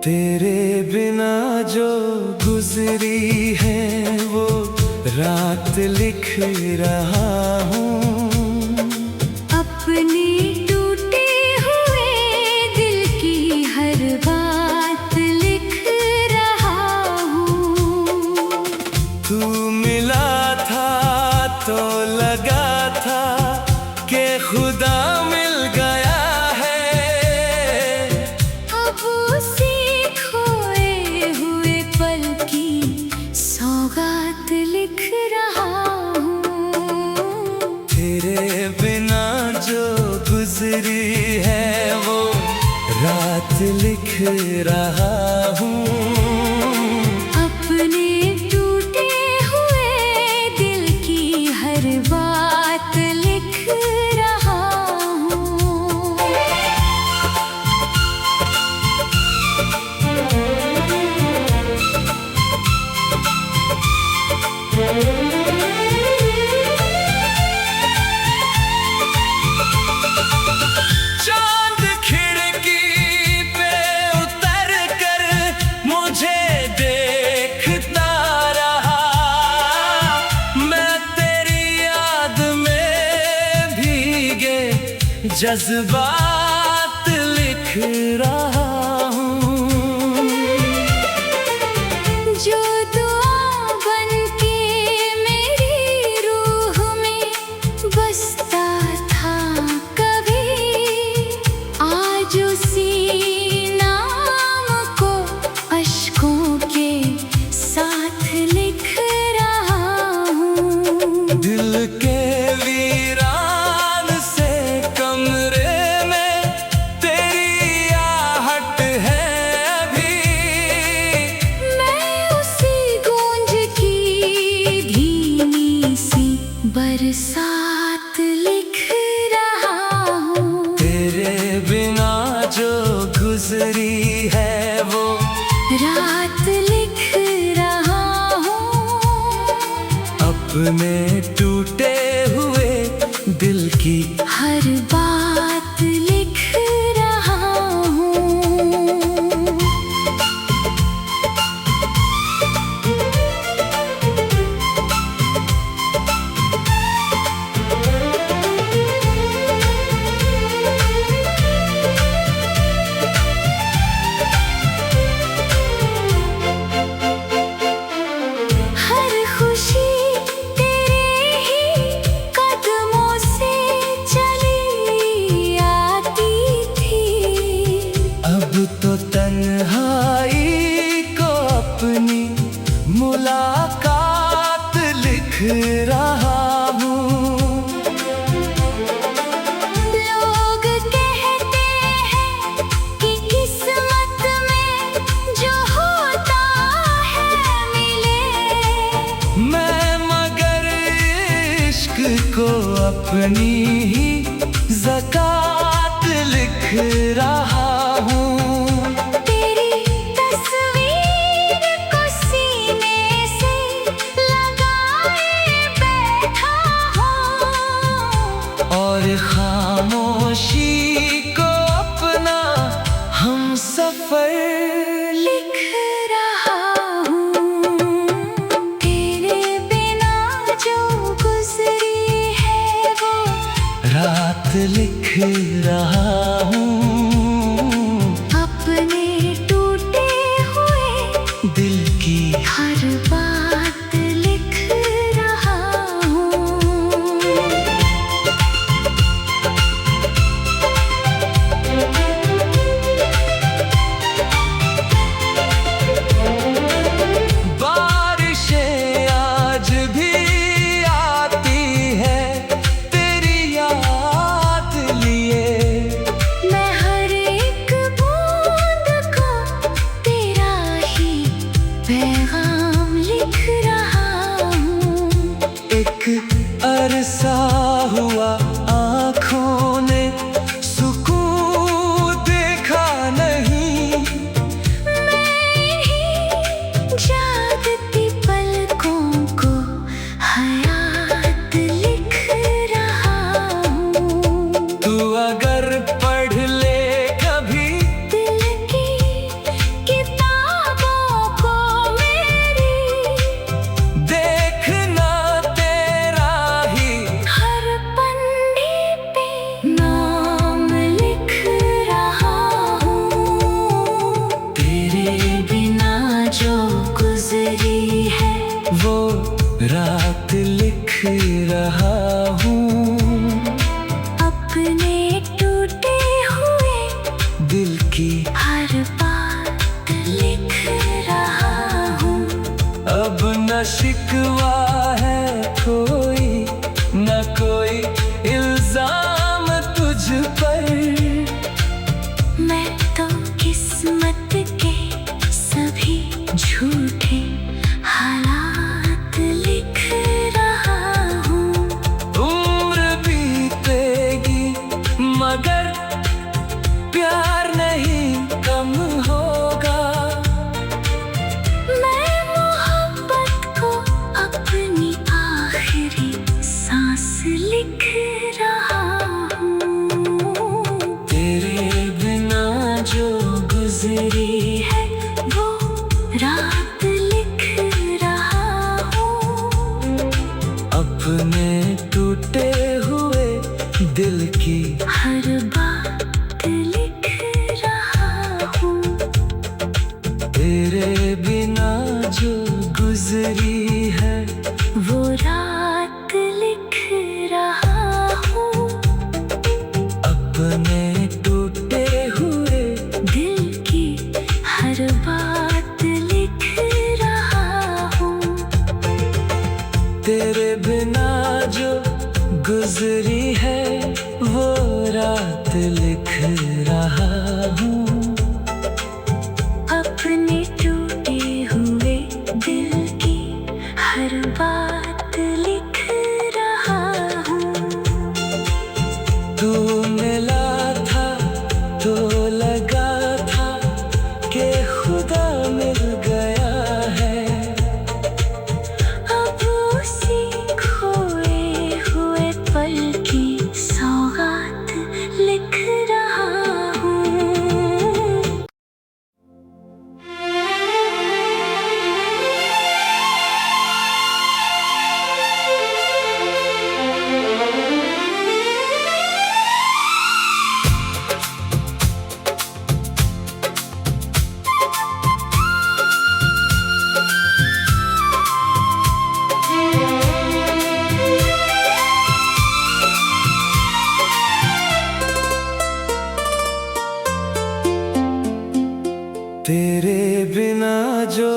तेरे बिना जो गुजरी है वो रात लिख रहा हूँ। अपने टूटे हुए दिल की हर बात लिख रहा हूँ। तू मिला था तो लगा था कि खुदा मिल गया है। अब उसी खोए हुए पल की सौगात लिख रहा हूँ। तेरे बिना जो गुजरी है वो रात लिख रहा हूँ। अपने टूटे हुए दिल की हर बात लिख रहा हूँ। चांद खिड़की पे उतर कर मुझे देखता रहा। मैं तेरी याद में भीगे जज्बात लिख रहा हूँ। जो दुआ बनके मेरी रूह में बसता था कभी, आज उसी नाम को अश्कों के साथ लिख रहा हूँ। दिल के वीरान से कमरे में तेरी आहट है अभी। मैं उसी गूंज की धीमी सी बरसात लिख रहा हूँ। तेरे बिना जो गुजरी है वो रात लिख रहा हूँ। अपने टूटे हुए दिल की हर बात लिख रहा हूँ। हर खुशी तेरे ही कदमों से चली आती थी। अब तो तन्हाई को अपनी मुलाकात लिख रहा हूँ। लोग कहते हैं कि किस्मत में जो होता है मिले। मैं मगर इश्क को अपनी ही ज़कात लिख रहा हूँ। तेरी तस्वीर को सीने से लगाए बैठा हूँ। और खामोशी को अपना हम सफर लिख रहा हूँ। तेरे बिना जो गुजरी है वो रात लिख रहा हूँ। अपने टूटे हुए दिल की हर बात लिख रहा हूँ। बारिशें आज भी आती है तेरी याद लिए। मैं शिकवा है कोई न कोई इल्जाम तुझ पर। मैं तो किस्मत के सभी झूठे हालात लिख रहा हूँ। उम्र बीतेगी मगर प्यार नहीं कम होगा। मैं मोहब्बत को अपनी आखिरी सांस लिख रहा हूँ। तेरे बिना जो गुजरी है वो रात लिख रहा हूँ। अपने टूटे हुए दिल की हर बात लिख रहा हूँ। तेरे बिना जो गुजरी है वो रात लिख रहा हूँ। अपने टूटे हुए दिल की हर बात लिख रहा हूँ। तेरे बिना जो गुजरी है वो रात लिख रहा हूँ। अपने टूटे हुए दिल की हर बात लिख रहा हूँ। तू मिला था तो लगा था कि खुदा मिल गया है। अब उसी खोए हुए पल की सौगात लिख रहा हूँ। तेरे बिना जो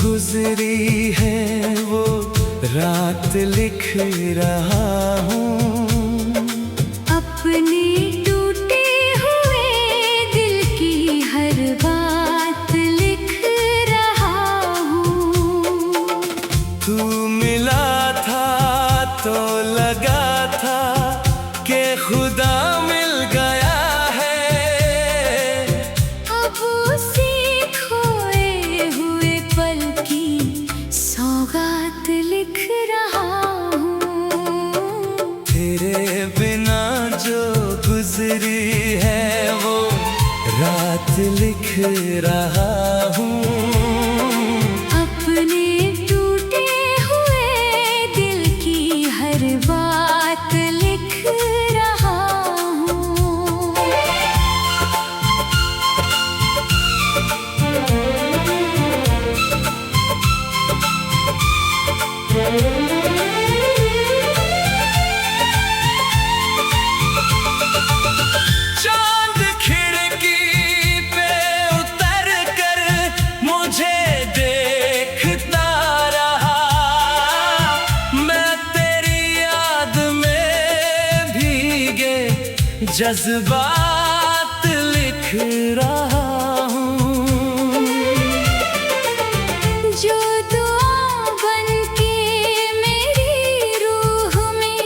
गुजरी है वो रात लिख रहा हूँ। अपने टूटे हुए दिल की हर बात लिख रहा हूँ। तू मिला था तो लगा था कि खुदा मिल गया है। अब उसी खोए हुए पल की सौगात लिख रहा हूँ। तेरे बिना जो गुजरी है वो रात लिख रहा हूँ। अपने टूटे हुए दिल की हर बात लिख रहा हूँ। चांद खिड़की पे उतर कर मुझे देखता रहा। मैं तेरी याद में भीगे जज्बात लिख रहा हूँ। जो दुआ बनके मेरी रूह में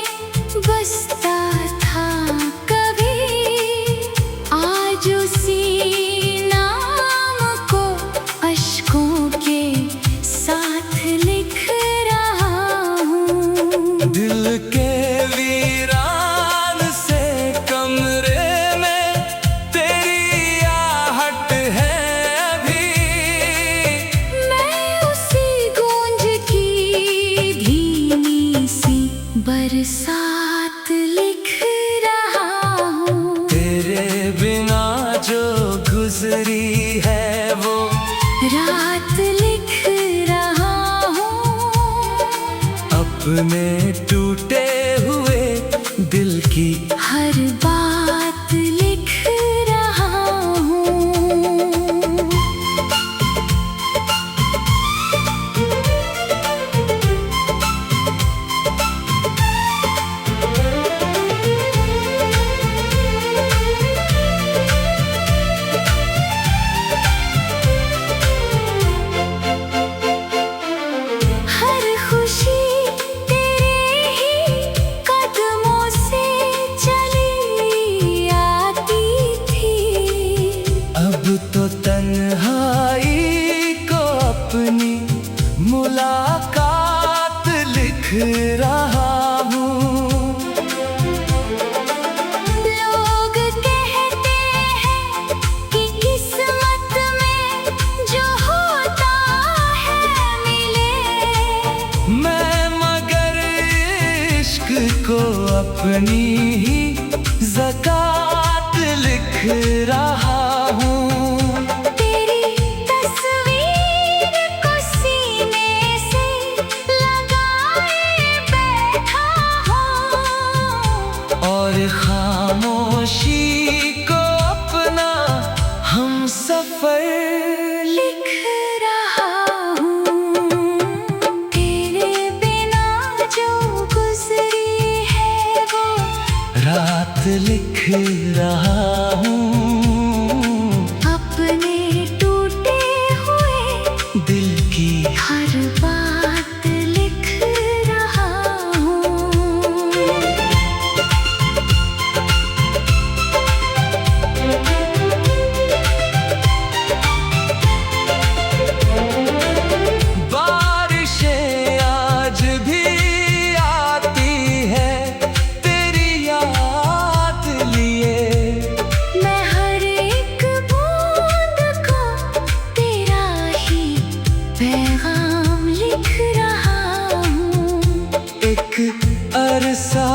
बसता था कभी, आज उसी नाम को अश्कों के साथ लिख रहा हूँ। दिल के वीरान से कमरे में तेरी आहट है अभी। मैं उसी गूंज की धीमी सी बरसात लिख रहा हूँ। तेरे बिना जो गुजरी है वो रात लिख रहा हूँ। अपने टूटे हुए दिल की हर बात लिख रहा हूँ। तन्हाई को अपनी मुलाकात लिख रहा हूँ। लोग कहते हैं कि किस्मत में जो होता है मिले, मैं मगर इश्क को अपनी ही ज़कात लिख रहा हूँ। तेरी तस्वीर को सीने से लगाए बैठा हूँ, और खामोशी को अपना हम सफर लिख रहा हूँ। तेरे बिना जो गुजरी है वो रात लिख रहा हूँ। अपने टूटे हुए दिल की हर बात लिख रहा हूँ। बारिशें आज भी आती है तेरी याद लिए, मैं हर एक बूंद को तेरा ही पैगाम लिख रहा हूँ। एक अरसा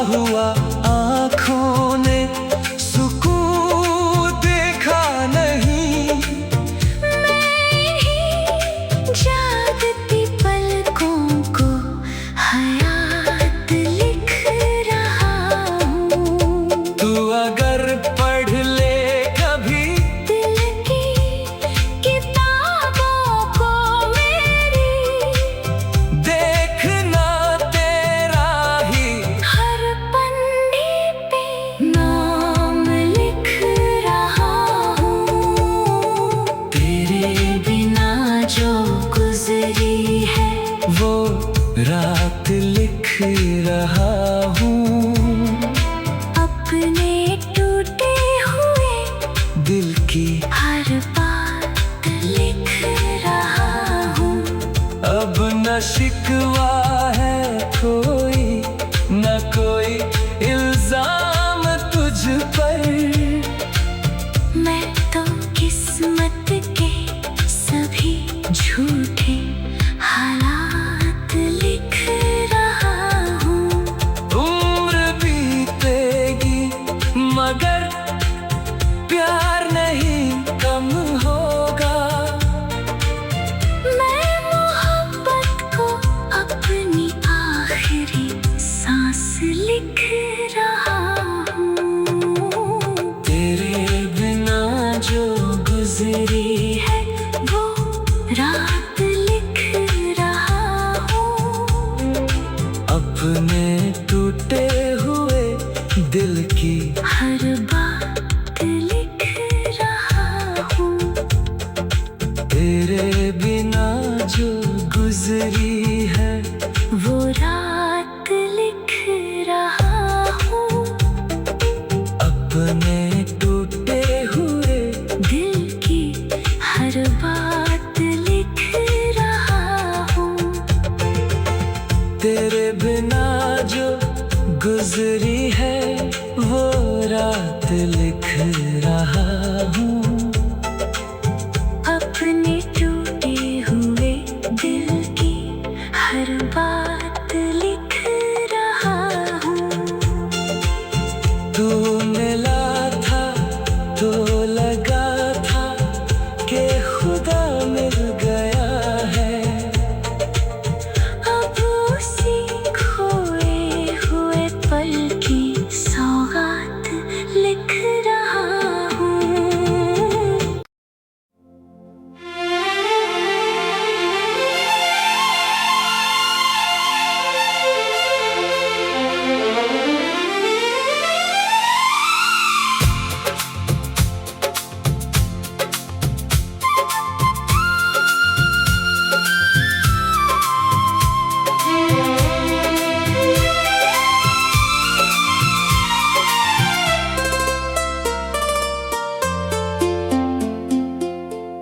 हुआ आँखों ने सुकून देखा नहीं, मैं ही जागती पलकों को हयात लिख रहा हूँ। तू अगर पढ़ ले कभी दिल की किताबों को मेरी, देखना तेरा ही हर पन्ने पे नाम लिख रहा हूँ। तेरे बिना जो गुजरी है वो रात लिख रहा हूँ। अपने टूटे हुए दिल की हर बात लिख रहा हूँ। अब न शिकवा है कोई, न कोई इल्जाम तुझ पर, मैं तो किस्मत के सभी झूठे हालात लिख रहा हूँ। उम्र बीतेगी मगर प्यार नहीं कम होगा, मैं मोहब्बत को अपनी आखिरी सांस लिख रहा हूँ। तेरे बिना जो गुजरी है वो रात लिख रहा हूँ। अपने टूटे हुए दिल की हर बात लिख रहा हूँ। तेरे बिना जो गुजरी है वो रात लिख रहा हूँ। अपने टूटे हुए दिल की हर बात लिख रहा हूँ। तेरे बिना जो गुजरी है वो रात लिख रहा हूँ। अपने टूटे हुए दिल की हर बात लिख रहा हूँ। तू मिला था तो लगा था कि खुदा मिल गया है, अब उसी खोए हुए पल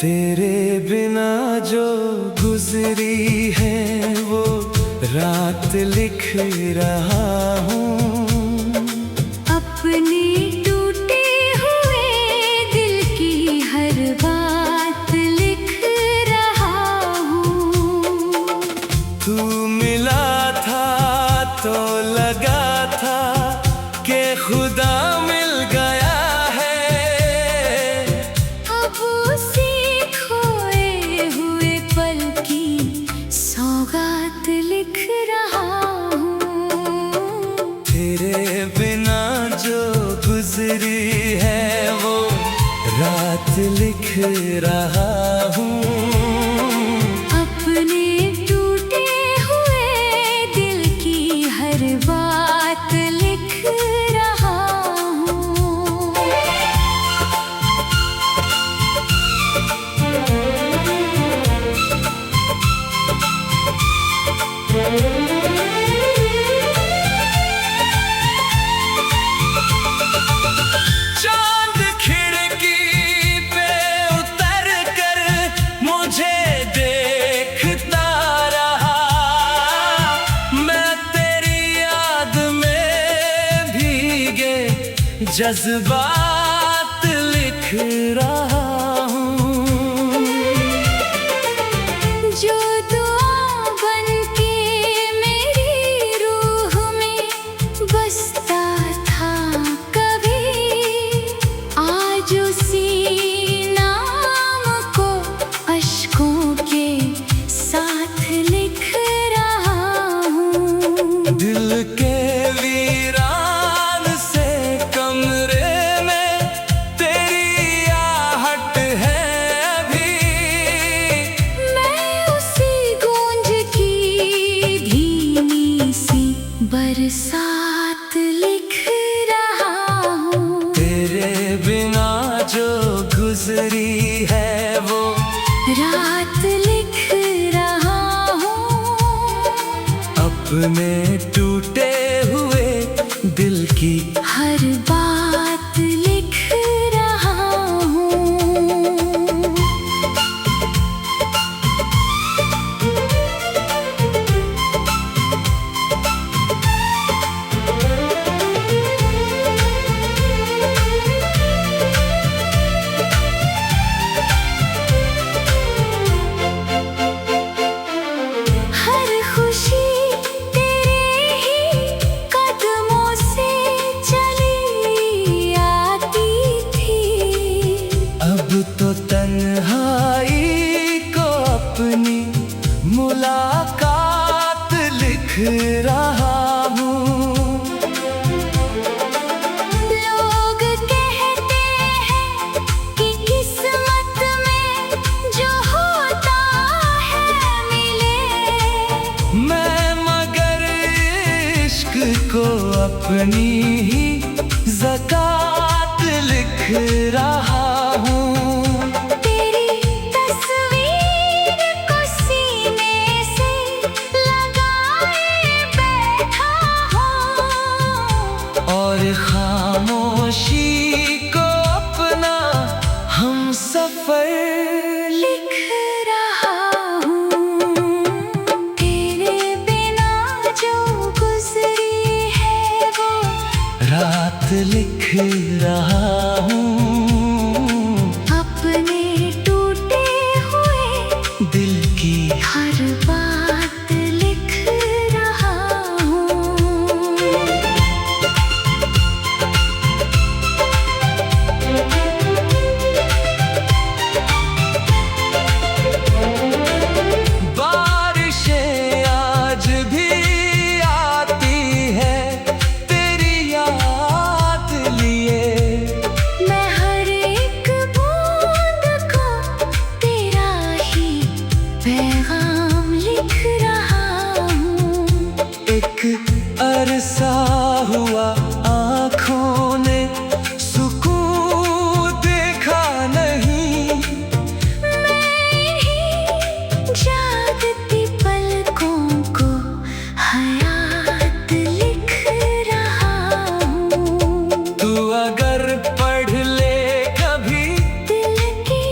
तेरे बिना जो गुजरी है वो रात लिख रहा हूँ। अपने टूटे हुए दिल की हर बात लिख रहा हूँ। तू मिला था तो लगा था कि खुदा मिल गया है। अब उसी खोए हुए पल की सौगात लिख रहा हूँ। तेरे बिना जो गुजरी है वो रात लिख रहा हूँ। अपने टूटे हुए दिल की हर बात लिख रहा हूँ। चांद खिड़की पे उतर कर मुझे देखता रहा। मैं तेरी याद में भीगे जज्बात लिख रहा हूँ। जो दुआ बनके मेरी रूह में बसता था कभी, आज उसी नाम को अश्कों के साथ लिख रहा हूँ। दिल के वीरान से कमरे में तेरी आहट है अभी। मैं उसी गूंज की धीमी सी बरसात लिख रहा हूँ। तेरे बिना जो गुजरी है वो रात लिख रहा हूँ। अपने टूटे हुए दिल की हर बात लिख रहा हूँ। हर खुशी तेरे ही कदमों से चली आती थी। अब तो तन्हाई को अपनी मुलाकात लिख रहा हूँ। लोग कहते हैं कि किस्मत में जो होता है मिले। मैं मगर इश्क को अपनी ही ज़कात लिख रहा हूँ। तेरी तस्वीर को सीने से लगाए बैठा हूँ। और खामोशी को अपना हम सफर लिख रहा हूँ। तेरे बिना जो गुजरी है वो रात लिख रहा हूँ। अपने टूटे हुए दिल की हर बात लिख रहा हूँ। बारिशें आज भी आती है तेरी याद लिए। मैं हर एक बूंद को तेरा ही पैगाम लिख रहा हूँ। एक अरसा हुआ आँखों ने सुकून देखा नहीं। मैं इन्हीं जागती पलकों को हयात लिख रहा हूँ। तू अगर पढ़ ले कभी दिल की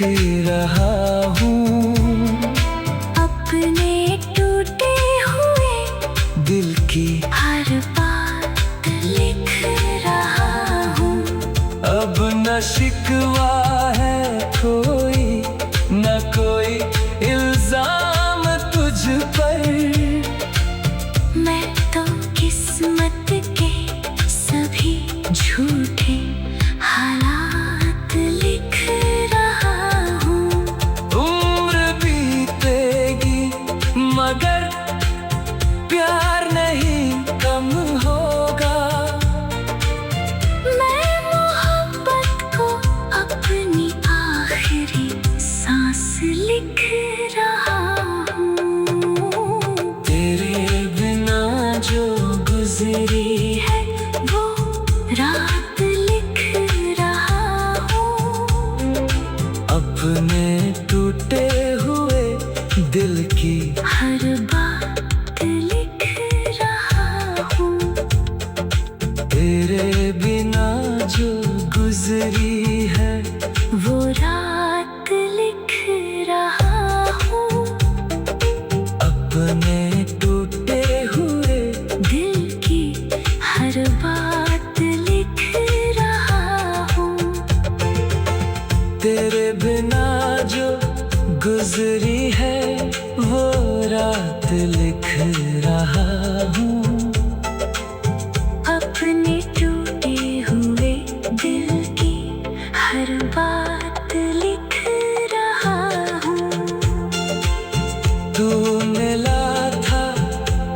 रहा हूँ। अपने टूटे हुए दिल की हर बात लिख रहा हूँ। अब न शिकवा है कोई, न कोई इल्जाम तुझ पर। मैं तो किस्मत के सभी झूठे हालात लिख रहा हूँ। उम्र बीतेगी मगर प्यार नहीं कम होगा। मैं मोहब्बत को अपनी आखिरी सांस लिख रहा हूँ। तेरे बिना जो गुजरी है वो रात लिख रहा हूँ। अपने टूटे हुए दिल की हर बात लिख रहा हूँ। तेरे बिना जो गुजरी है वो रात लिख रहा हूँ। अपने टूटे हुए दिल की हर बात लिख रहा हूँ। तेरे बिना जो गुजरी है वो रात लिख रहा हूँ। अपने टूटे हुए दिल की हर बात लिख रहा हूँ। तू मिला था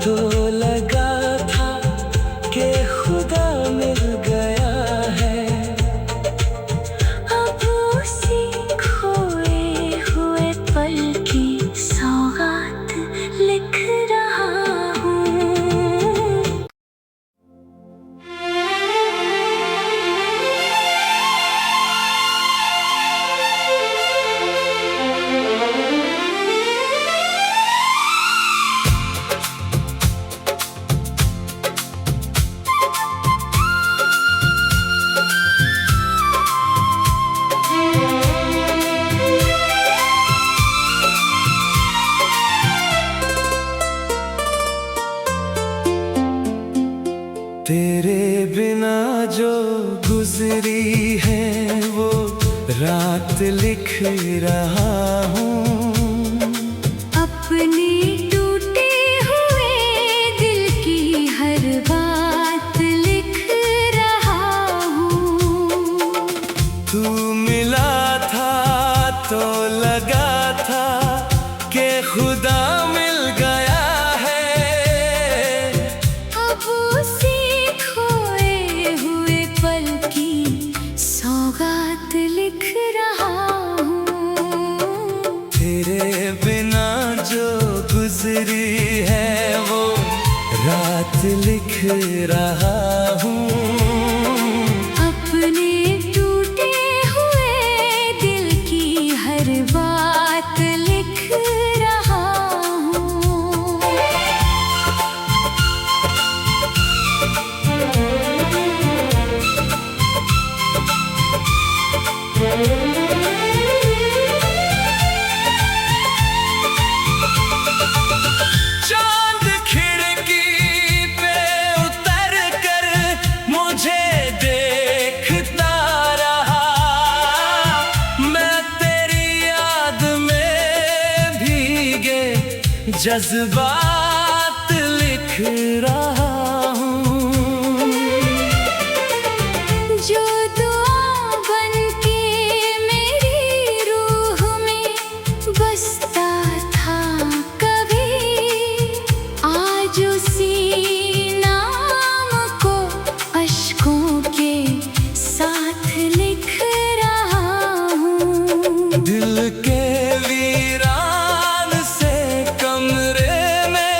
तो लगा था कि खुदा मिल गया है। अब उसी खोए हुए पल की सौगात लिख रहा हूँ। तेरे बिना जो गुजरी है वो रात लिख रहा हूँ। अपने टूटे हुए दिल की हर बात लिख रहा हूँ। तू मिला था तो लगा था कि खुदा मिल गया है। अब उसी खोए हुए पल की सौगात लिख रहा हूँ। तेरे बिना जो गुजरी है वो रात लिख रहा हूँ। अपने टूटे हुए दिल की हर बात लिख रहा हूँ। चांद खिड़की पे उतर कर मुझे देखता रहा। मैं तेरी याद में भीगे जज्बात लिख रहा हूँ। जो दुआ बनके मेरी रूह में बसता था कभी, आज उसी नाम को अश्कों के साथ लिख रहा हूँ। दिल के वीरान से कमरे में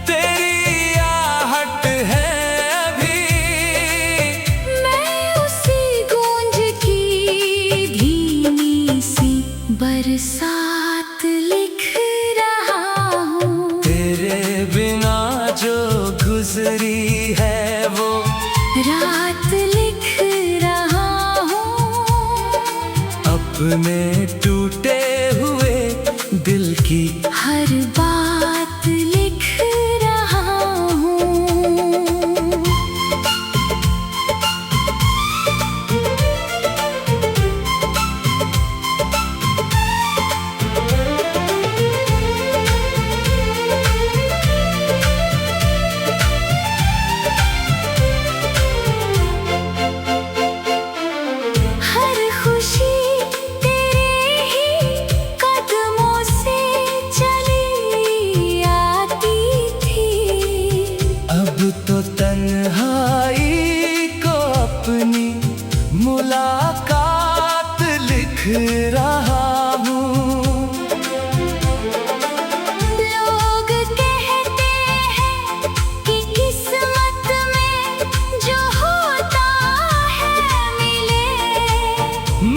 तेरी आहट है अभी। मैं उसी गूंज की धीमी सी बरसात लिख रहा हूँ। तेरे बिना जो गुजरी है वो रात लिख रहा हूँ। अपने टूटे हुए दिल की हर बात लिख रहा हूँ। हर खुशी तेरे ही कदमों से चली आती थी। अब तो तन्हाई को अपनी मुलाकात लिख रहा हूँ। लोग कहते हैं कि किस्मत में जो होता है मिले।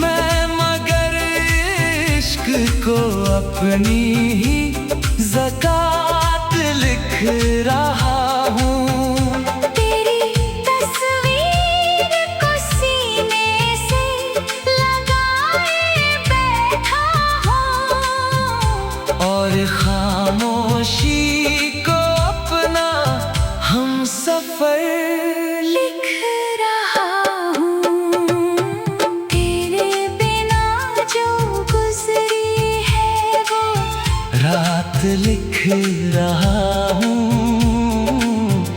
मैं मगर इश्क को अपनी ही ज़कात लिख रहा हूँ। तेरी तस्वीर को सीने से लगाए बैठा हूँ। और खामोशी को अपना हम सफर लिख रहा हूँ। तेरे बिना जो गुजरी है वो रात लिख रहा हूँ।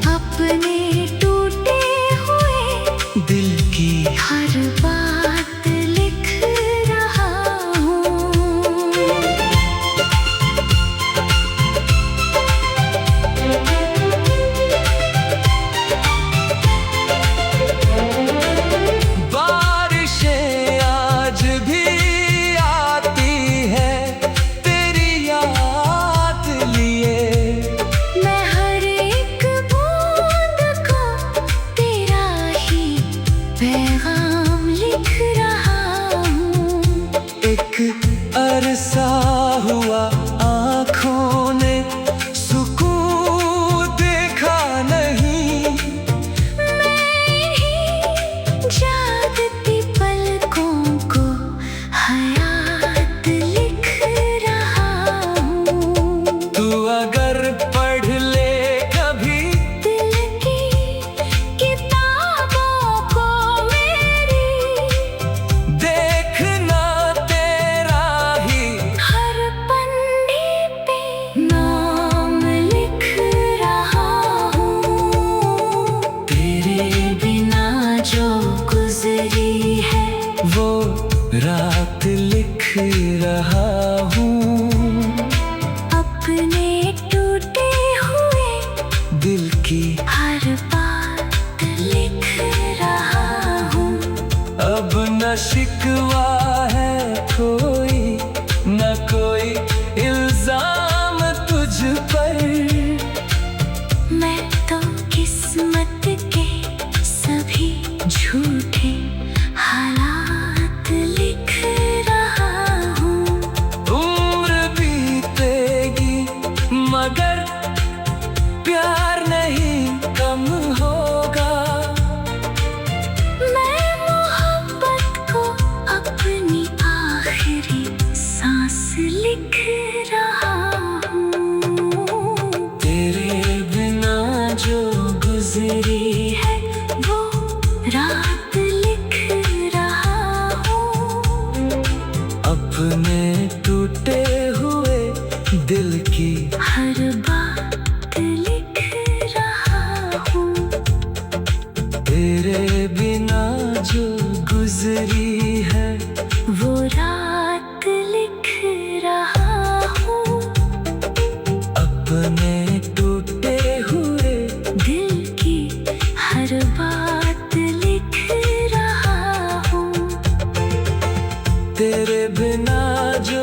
अपने टूटे हुए दिल की हर बात लिख रहा हूँ। बारिशें आज भी आती है तेरी याद लिए। मैं हर एक बूंद को तेरा ही पैगाम लिख रहा हूँ। एक अरसा हुआ आँखों ने सुकून देखा नहीं। मैं इन्हीं जागती पलकों को हयात लिख रहा हूँ। तू अगर पढ़ ले कभी दिल की किताबों को मेरी, देखना तेरा ही हर पन्ने पे नाम लिख रहा हूँ। तेरे बिना जो गुजरी है वो रात लिख रहा हूँ। अपने टूटे हुए दिल की हर बात लिख रहा हूँ। अब न शिकवा है कोई न कोई इल्जाम तुझ पर। मैं तो किस्मत के सभी झूठे हालात लिख रहा हूँ। उम्र बीतेगी मगर प्यार नहीं कम होगा। मैं मोहब्बत को अपनी आखिरी सांस लिख रहा हूँ। तेरे बिना जो गुजरी है वो रात लिख रहा हूँ। अपने टूटे हुए दिल की हर बात लिख रहा हूँ। तेरे बिना जो गुजरी है वो रात लिख रहा हूँ। अपने टूटे हुए दिल की हर बात लिख रहा हूँ। तेरे बिना जो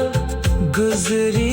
गुजरी